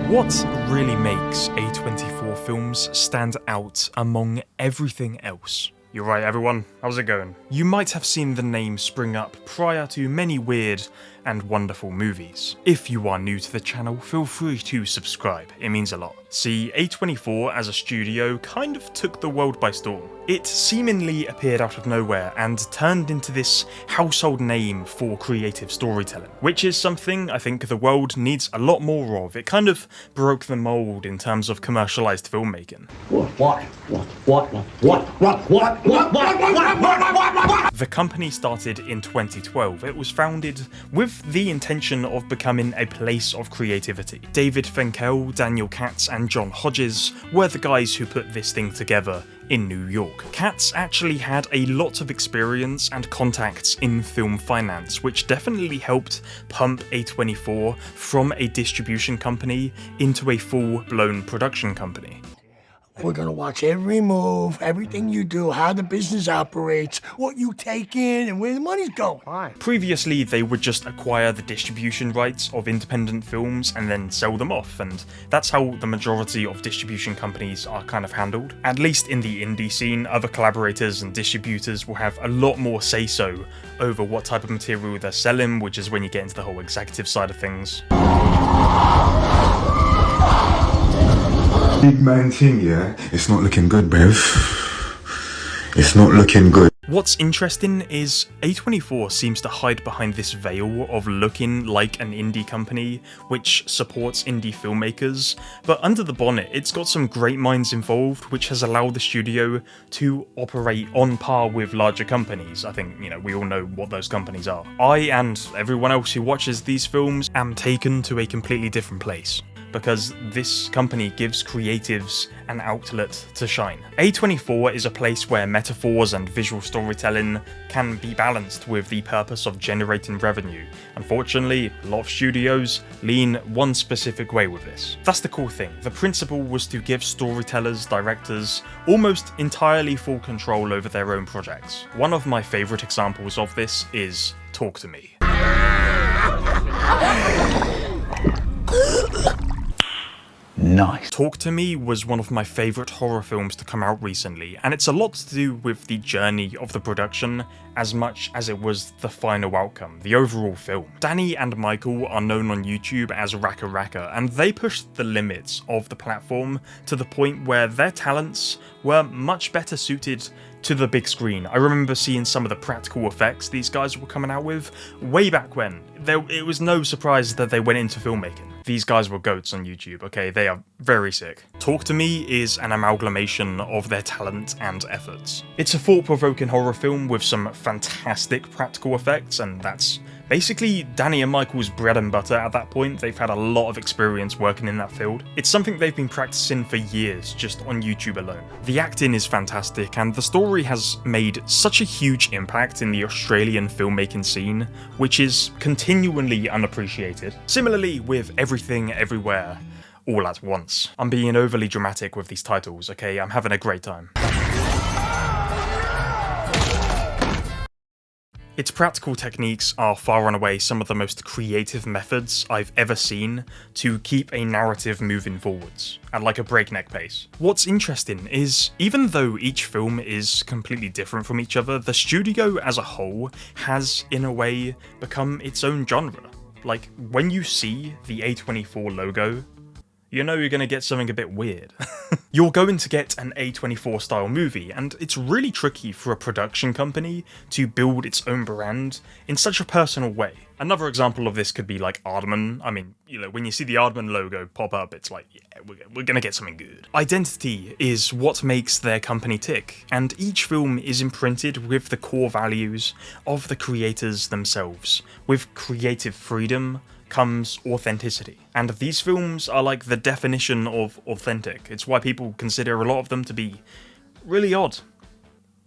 What really makes A24 films stand out among everything else? You're right everyone, how's it going? You might have seen the name spring up prior to many weird and wonderful movies. If you are new to the channel, feel free to subscribe, it means a lot. See, A24 as a studio kind of took the world by storm. It seemingly appeared out of nowhere and turned into this household name for creative storytelling, which is something I think the world needs a lot more of. It kind of broke the mold in terms of commercialized filmmaking. The company started in 2012. It was founded with the intention of becoming a place of creativity. David Finkel, Daniel Katz and John Hodges were the guys who put this thing together in New York. Katz actually had a lot of experience and contacts in film finance, which definitely helped pump A24 from a distribution company into a full-blown production company. We're gonna watch every move, everything you do, how the business operates, what you take in, and where the money's going. Previously, they would just acquire the distribution rights of independent films and then sell them off, and that's how the majority of distribution companies are kind of handled. At least in the indie scene, other collaborators and distributors will have a lot more say-so over what type of material they're selling, which is when you get into the whole executive side of things. Big man thing, yeah? It's not looking good, bruv. It's not looking good. What's interesting is A24 seems to hide behind this veil of looking like an indie company which supports indie filmmakers, but under the bonnet it's got some great minds involved which has allowed the studio to operate on par with larger companies. I think, we all know what those companies are. I, and everyone else who watches these films, am taken to a completely different place, because this company gives creatives an outlet to shine. A24 is a place where metaphors and visual storytelling can be balanced with the purpose of generating revenue. Unfortunately, a lot of studios lean one specific way with this. That's the cool thing. The principle was to give storytellers, directors, almost entirely full control over their own projects. One of my favourite examples of this is Talk to Me. Nice. Talk to Me was one of my favourite horror films to come out recently, and it's a lot to do with the journey of the production as much as it was the final outcome, the overall film. Danny and Michael are known on YouTube as Raka Raka, and they pushed the limits of the platform to the point where their talents were much better suited to the big screen. I remember seeing some of the practical effects these guys were coming out with way back when. It was no surprise that they went into filmmaking. These guys were goats on YouTube, okay? They are very sick. Talk to Me is an amalgamation of their talent and efforts. It's a thought-provoking horror film with some fantastic practical effects, and that's basically Danny and Michael's bread and butter at that point. They've had a lot of experience working in that field. It's something they've been practicing for years just on YouTube alone. The acting is fantastic, and the story has made such a huge impact in the Australian filmmaking scene, which is continually unappreciated. Similarly with Everything Everywhere All at Once. I'm being overly dramatic with these titles, okay? I'm having a great time. Its practical techniques are far and away some of the most creative methods I've ever seen to keep a narrative moving forwards at like a breakneck pace. What's interesting is, even though each film is completely different from each other, the studio as a whole has, in a way, become its own genre. Like, when you see the A24 logo, you know you're going to get something a bit weird. You're going to get an A24 style movie, and it's really tricky for a production company to build its own brand in such a personal way. Another example of this could be like Aardman. I mean, when you see the Aardman logo pop up, it's like, yeah, we're gonna get something good. Identity is what makes their company tick, and each film is imprinted with the core values of the creators themselves. With creative freedom comes authenticity. And these films are like the definition of authentic. It's why people consider a lot of them to be really odd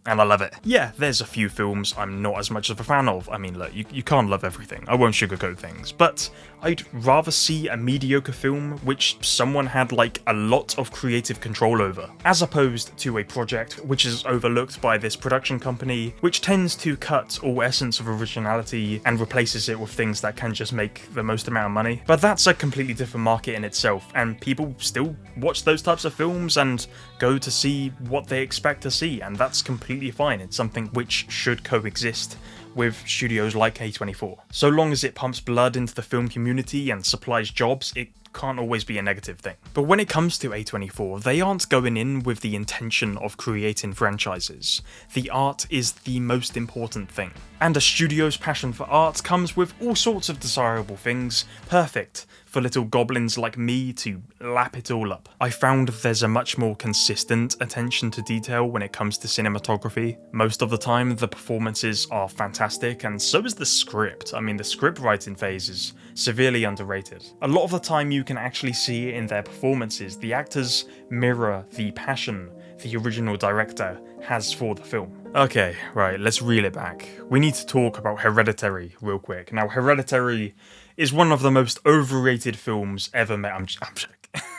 and I love it. Yeah, there's a few films I'm not as much of a fan of. I mean, look, you can't love everything. I won't sugarcoat things, but I'd rather see a mediocre film which someone had like a lot of creative control over, as opposed to a project which is overlooked by this production company, which tends to cut all essence of originality and replaces it with things that can just make the most amount of money. But that's a completely different market in itself, and people still watch those types of films and go to see what they expect to see, and that's completely fine. It's something which should coexist with studios like A24. So long as it pumps blood into the film community and supplies jobs, it can't always be a negative thing. But when it comes to A24, they aren't going in with the intention of creating franchises. The art is the most important thing. And a studio's passion for art comes with all sorts of desirable things, perfect for little goblins like me to lap it all up. I found there's a much more consistent attention to detail when it comes to cinematography. Most of the time, the performances are fantastic, and so is the script. I mean, the script writing phase is severely underrated. A lot of the time you can actually see in their performances, the actors mirror the passion the original director has for the film. Okay, right, let's reel it back. We need to talk about Hereditary real quick. Now, Hereditary is one of the most overrated films ever made. I'm joking.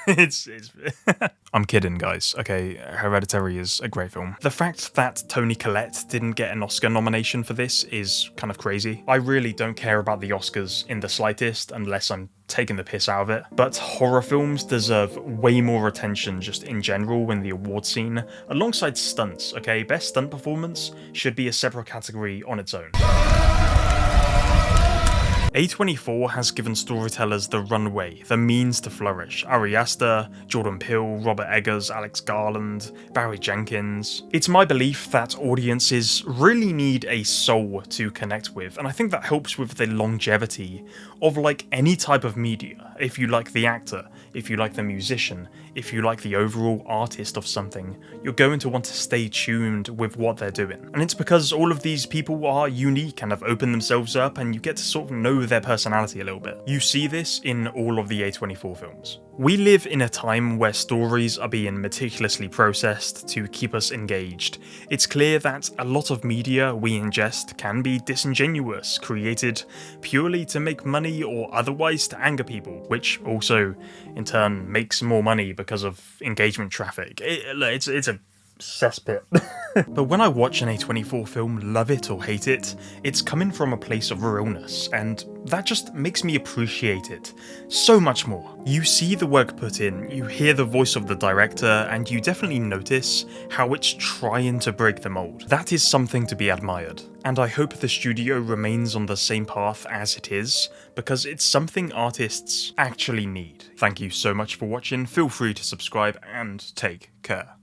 It's I'm kidding, guys. Okay, Hereditary is a great film. The fact that Toni Collette didn't get an Oscar nomination for this is kind of crazy. I really don't care about the Oscars in the slightest unless I'm taking the piss out of it. But horror films deserve way more attention just in general in the award scene, alongside stunts, okay? Best stunt performance should be a separate category on its own. A24 has given storytellers the runway, the means to flourish. Ari Aster, Jordan Peele, Robert Eggers, Alex Garland, Barry Jenkins. It's my belief that audiences really need a soul to connect with, and I think that helps with the longevity of like any type of media. If you like the actor, if you like the musician, if you like the overall artist of something, you're going to want to stay tuned with what they're doing. And it's because all of these people are unique and have opened themselves up, and you get to sort of know their personality a little bit. You see this in all of the A24 films. We live in a time where stories are being meticulously processed to keep us engaged. It's clear that a lot of media we ingest can be disingenuous, created purely to make money or otherwise to anger people, which also in turn makes more money because of engagement traffic. It's a cesspit. But when I watch an A24 film, love it or hate it, it's coming from a place of realness, and that just makes me appreciate it so much more. You see the work put in, you hear the voice of the director, and you definitely notice how it's trying to break the mold. That is something to be admired. And I hope the studio remains on the same path as it is, because it's something artists actually need. Thank you so much for watching, feel free to subscribe and take care.